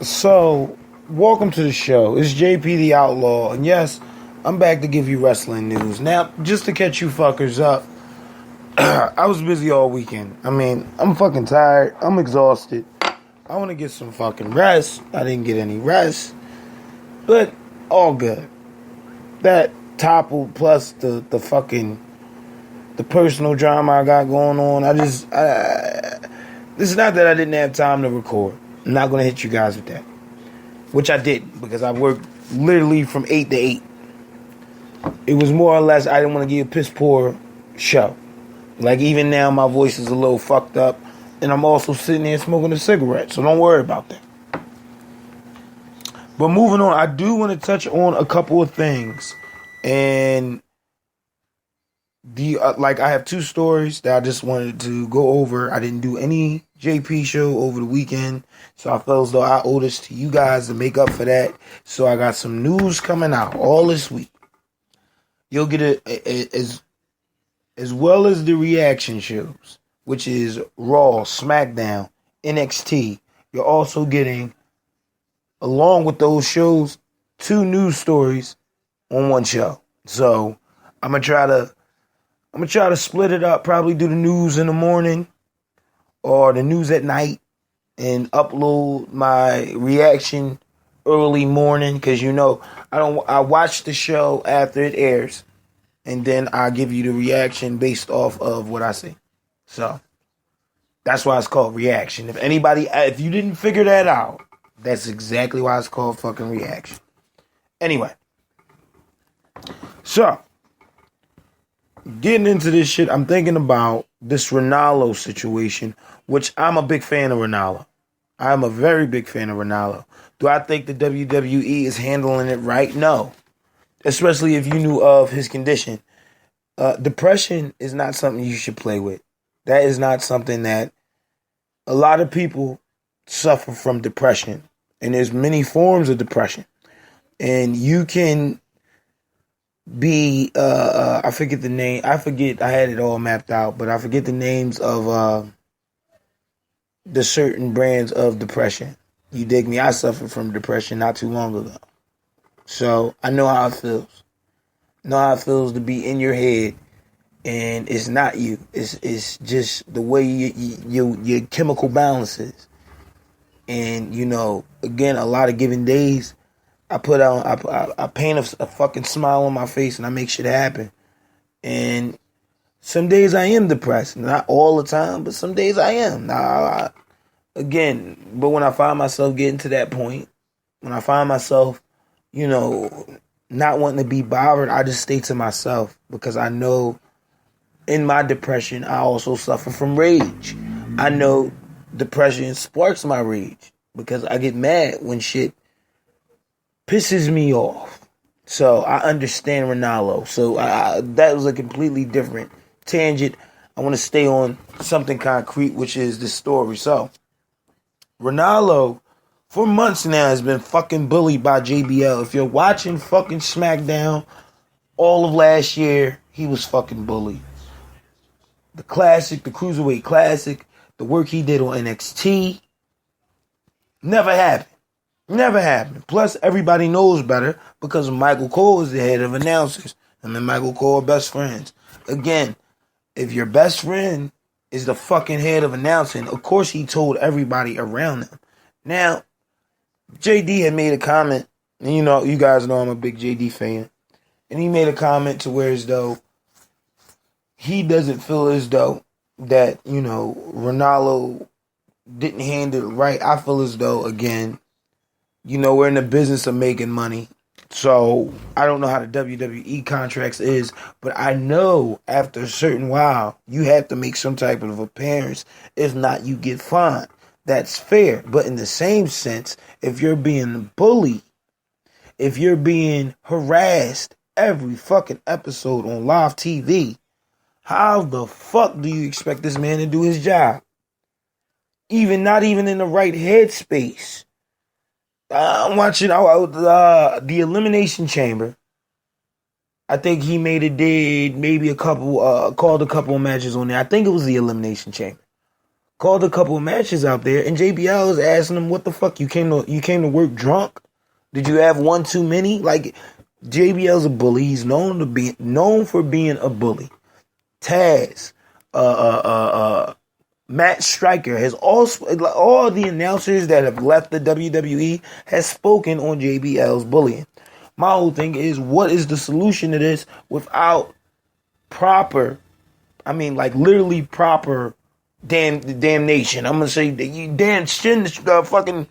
So, welcome to the show. It's JP the Outlaw, and yes, I'm back to give you wrestling news. Now, just to catch you fuckers up, I was busy all weekend. I'm fucking tired. I'm exhausted. I want to get some fucking rest. I didn't get any rest, but all good. That toppled plus the fucking the personal drama I got going on. This is not that I didn't have time to record. I'm not gonna hit you guys with that, which I didn't because I worked literally from 8 to 8. It was more or less I didn't want to give a piss poor show. Like even now my voice is a little fucked up, and I'm also sitting there smoking a cigarette, so don't worry about that. But moving on, I do want to touch on a couple of things, and I have two stories that I just wanted to go over. I didn't do any JP show over the weekend, so I felt as though I owe this to you guys to make up for that. So I got some news coming out all this week. You'll get it as well as the reaction shows, which is Raw, SmackDown, NXT. You're also getting, along with those shows, two news stories on one show. So I'm gonna try to split it up. Probably do the news in the morning or the news at night, and upload my reaction early morning because I watch the show after it airs, and then I give you the reaction based off of what I see. So that's why it's called reaction. If you didn't figure that out, that's exactly why it's called fucking reaction. Anyway, so getting into this shit, I'm thinking about this Ranallo situation, which I'm a big fan of Ranallo. I'm a very big fan of Ranallo. Do I think the WWE is handling it right? No. Especially if you knew of his condition. Depression is not something you should play with. That is not something that a lot of people suffer from depression. And there's many forms of depression. And you can be I forget the name. I had it all mapped out, but I forget the names of the certain brands of depression. You dig me? I suffered from depression not too long ago. So I know how it feels. I know how it feels to be in your head and it's not you. It's just the way your chemical balance is. And again, a lot of given days I paint a fucking smile on my face and I make shit happen. And some days I am depressed. Not all the time, but some days I am. But when I find myself getting to that point, when I find myself, not wanting to be bothered, I just stay to myself because I know in my depression, I also suffer from rage. I know depression sparks my rage because I get mad when shit pisses me off. So I understand Ranallo. So that was a completely different tangent. I want to stay on something concrete, which is this story. So Ranallo, for months now, has been fucking bullied by JBL. If you're watching fucking SmackDown, all of last year, he was fucking bullied. The Classic, the Cruiserweight Classic, the work he did on NXT, never happened. Never happened. Plus, everybody knows better because Michael Cole is the head of announcers. And then Michael Cole are best friends. Again, if your best friend is the fucking head of announcing, of course he told everybody around them. Now, JD had made a comment, and you guys know I'm a big JD fan. And he made a comment to where as though he doesn't feel as though that, Ranallo didn't handle it right. I feel as though, again, we're in the business of making money. So I don't know how the WWE contracts is, but I know after a certain while, you have to make some type of appearance. If not, you get fined. That's fair. But in the same sense, if you're being bullied, if you're being harassed every fucking episode on live TV, how the fuck do you expect this man to do his job? Not even in the right headspace. I'm watching the Elimination Chamber. I think he did maybe a couple, called a couple of matches on there. I think it was the Elimination Chamber. called a couple of matches out there, and JBL is asking him, "What the fuck? You came to work drunk? Did you have one too many?" Like, JBL's a bully. He's known for being a bully. Taz, Matt Striker has also, all the announcers that have left the WWE has spoken on JBL's bullying. My whole thing is, what is the solution to this without proper, I mean, like literally proper damnation? I'm gonna say that you fucking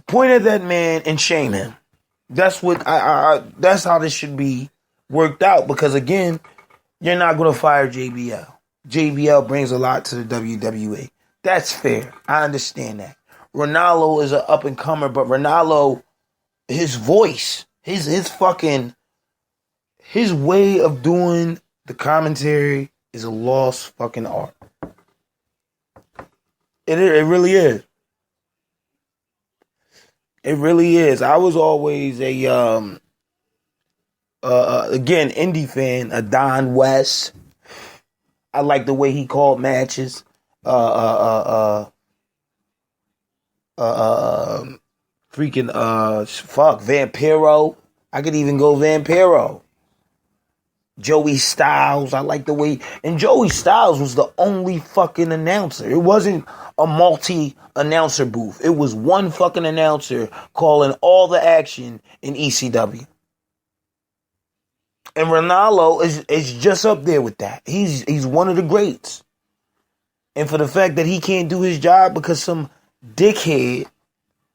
point at that man and shame him. That's what that's how this should be worked out. Because again, you're not gonna fire JBL. JBL brings a lot to the WWE. That's fair. I understand that. Ranallo is an up and comer, but Ranallo, his voice, his way of doing the commentary is a lost fucking art. It really is. It really is. I was always a again indie fan, a Don West. I like the way he called matches. Freaking Vampiro. I could even go Vampiro. Joey Styles. I like the way, and Joey Styles was the only fucking announcer. It wasn't a multi-announcer booth. It was one fucking announcer calling all the action in ECW. And Ranallo is just up there with that. He's one of the greats. And for the fact that he can't do his job because some dickhead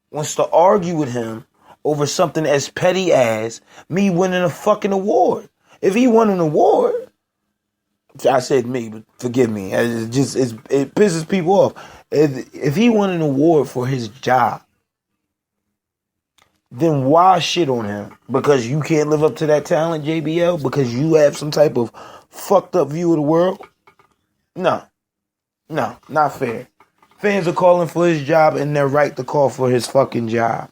wants to argue with him over something as petty as me winning a fucking award. If he won an award, I said me, but forgive me. It pisses people off. If he won an award for his job, then why shit on him? Because you can't live up to that talent, JBL? Because you have some type of fucked up view of the world? No, not fair. Fans are calling for his job, and they're right to call for his fucking job.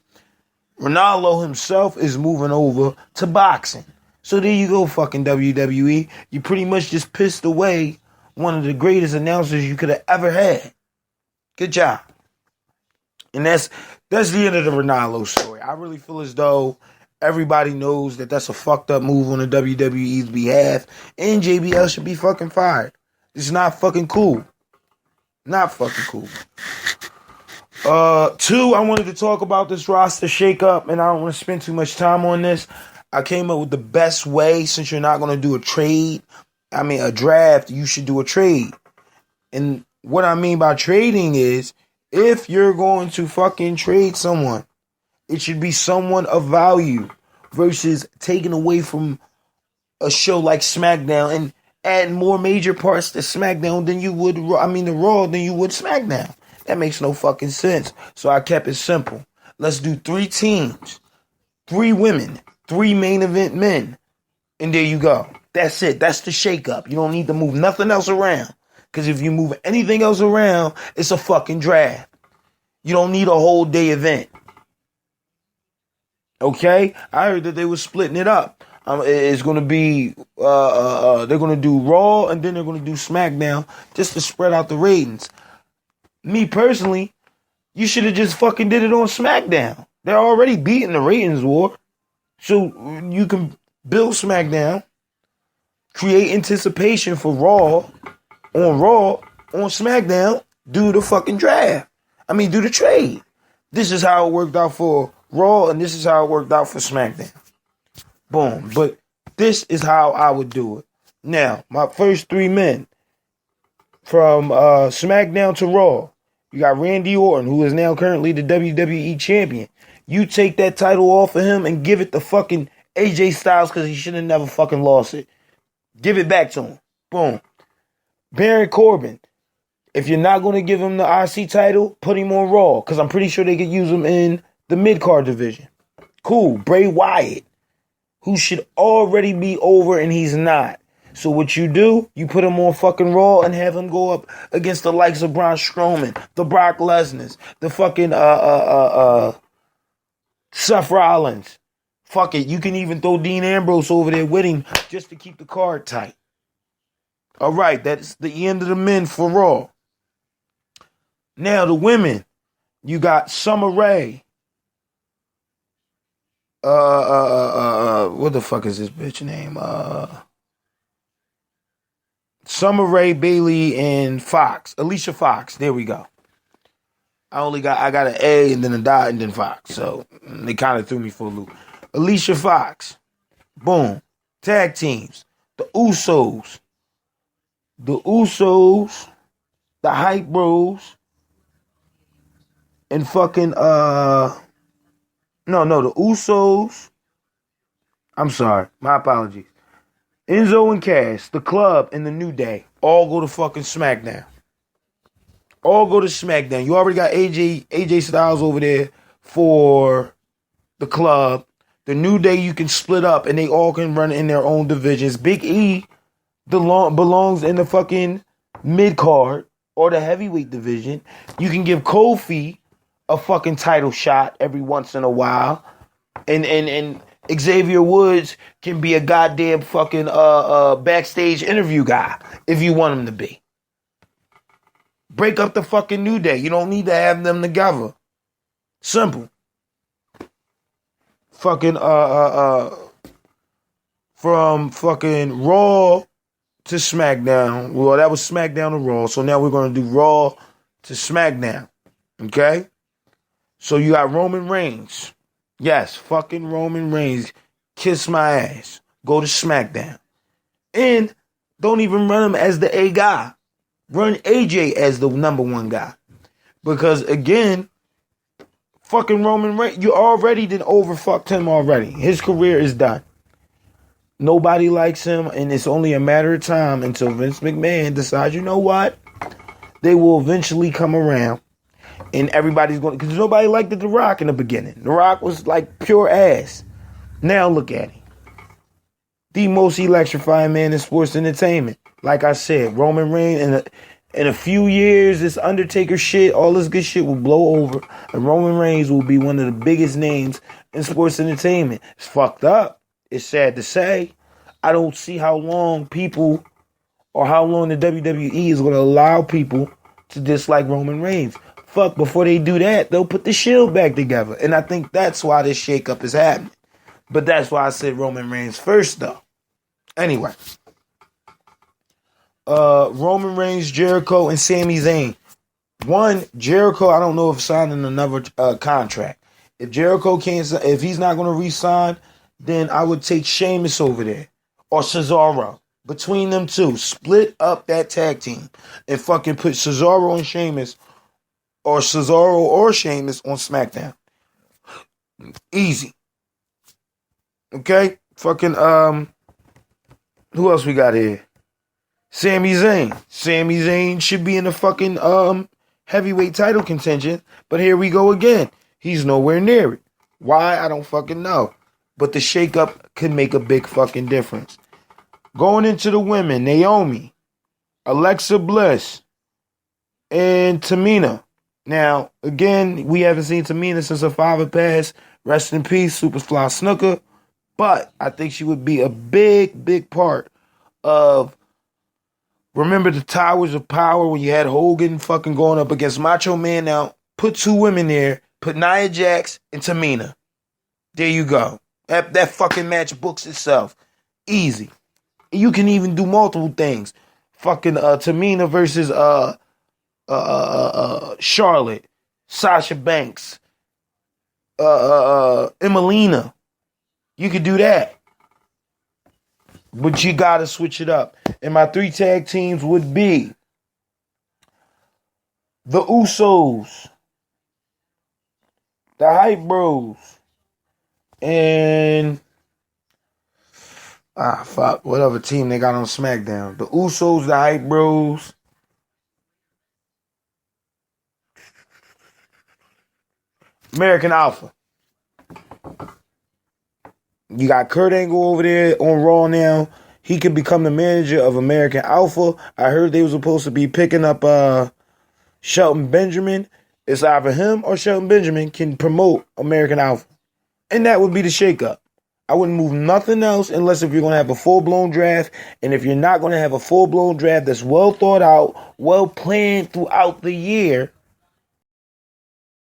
Ranallo himself is moving over to boxing. So there you go, fucking WWE. You pretty much just pissed away one of the greatest announcers you could have ever had. Good job. And that's the end of the Ranallo story. I really feel as though everybody knows that that's a fucked up move on the WWE's behalf, and JBL should be fucking fired. It's not fucking cool. Not fucking cool. Two, I wanted to talk about this roster shakeup, and I don't want to spend too much time on this. I came up with the best way, since you're not going to do a draft, you should do a trade. And what I mean by trading is, if you're going to fucking trade someone, it should be someone of value versus taking away from a show like SmackDown and adding more major parts to SmackDown than you would, the Raw than you would SmackDown. That makes no fucking sense. So I kept it simple. Let's do 3 teams, 3 women, 3 main event men. And there you go. That's it. That's the shakeup. You don't need to move nothing else around. Because if you move anything else around, it's a fucking draft. You don't need a whole day event. Okay? I heard that they were splitting it up. It's going to be, they're going to do Raw and then they're going to do SmackDown just to spread out the ratings. Me personally, you should have just fucking did it on SmackDown. They're already beating the ratings war. So you can build SmackDown, create anticipation for Raw, on SmackDown, do the fucking draft. Do the trade. This is how it worked out for Raw, and this is how it worked out for SmackDown. Boom. But this is how I would do it. Now, my first 3 men from SmackDown to Raw. You got Randy Orton, who is now currently the WWE champion. You take that title off of him and give it to fucking AJ Styles because he should have never fucking lost it. Give it back to him. Boom. Baron Corbin. If you're not going to give him the IC title, put him on Raw because I'm pretty sure they could use him in the mid-card division. Cool. Bray Wyatt, who should already be over and he's not. So what you do, you put him on fucking Raw and have him go up against the likes of Braun Strowman, the Brock Lesnar's, the fucking Seth Rollins. Fuck it, you can even throw Dean Ambrose over there with him just to keep the card tight. All right, that's the end of the men for Raw. Now the women, you got Summer Rae. What the fuck is this bitch name? Summer Rae, Bailey, and Fox. Alicia Fox. There we go. I got an A and then a dot and then Fox. So they kind of threw me for a loop. Alicia Fox. Boom. Tag teams. The Usos. The Hype Bros. And fucking the Usos. I'm sorry. My apologies. Enzo and Cass, the Club, and the New Day all go to fucking SmackDown. All go to SmackDown. You already got AJ Styles over there for the Club. The New Day you can split up and they all can run in their own divisions. Big E belongs in the fucking mid card or the heavyweight division. You can give Kofi a fucking title shot every once in a while. And Xavier Woods can be a goddamn fucking backstage interview guy if you want him to be. Break up the fucking New Day. You don't need to have them together. Simple. Fucking from fucking Raw to SmackDown. Well, that was SmackDown to Raw. So now we're gonna do Raw to SmackDown. Okay? So you got Roman Reigns. Yes, fucking Roman Reigns. Kiss my ass. Go to SmackDown. And don't even run him as the A guy. Run AJ as the number one guy. Because again, fucking Roman Reigns, you already done overfucked him already. His career is done. Nobody likes him, and it's only a matter of time until Vince McMahon decides, you know what? They will eventually come around. And everybody's going to, because nobody liked The Rock in the beginning. The Rock was like pure ass. Now look at him. The most electrifying man in sports entertainment. Like I said, Roman Reigns, in a few years, this Undertaker shit, all this good shit will blow over. And Roman Reigns will be one of the biggest names in sports entertainment. It's fucked up. It's sad to say. I don't see how long people, or how long the WWE is going to allow people to dislike Roman Reigns. Fuck, before they do that, they'll put the Shield back together. And I think that's why this shakeup is happening. But that's why I said Roman Reigns first, though. Anyway. Roman Reigns, Jericho, and Sami Zayn. One, Jericho, I don't know if signing another contract. If Jericho can't, if he's not going to re-sign, then I would take Sheamus over there. Or Cesaro. Between them two, split up that tag team. And fucking put Cesaro and Sheamus, or Cesaro or Sheamus on SmackDown. Easy. Okay? Fucking, who else we got here? Sami Zayn. Sami Zayn should be in the fucking heavyweight title contention, but here we go again. He's nowhere near it. Why? I don't fucking know. But the shakeup could make a big fucking difference. Going into the women, Naomi, Alexa Bliss, and Tamina. Now, again, we haven't seen Tamina since her father passed. Rest in peace, Superfly Snooker. But I think she would be a big, big part of. Remember the Towers of Power when you had Hogan fucking going up against Macho Man? Now, put two women there. Put Nia Jax and Tamina. There you go. That fucking match books itself. Easy. You can even do multiple things. Fucking Tamina versus Charlotte. Sasha Banks. Emelina. You could do that. But you gotta switch it up. And my three tag teams would be the Usos, the Hype Bros, and whatever team they got on SmackDown. The Usos, the Hype Bros, American Alpha. You got Kurt Angle over there on Raw now. He could become the manager of American Alpha. I heard they were supposed to be picking up Shelton Benjamin. It's either him or Shelton Benjamin can promote American Alpha. And that would be the shakeup. I wouldn't move nothing else unless if you're going to have a full-blown draft. And if you're not going to have a full-blown draft that's well thought out, well planned throughout the year,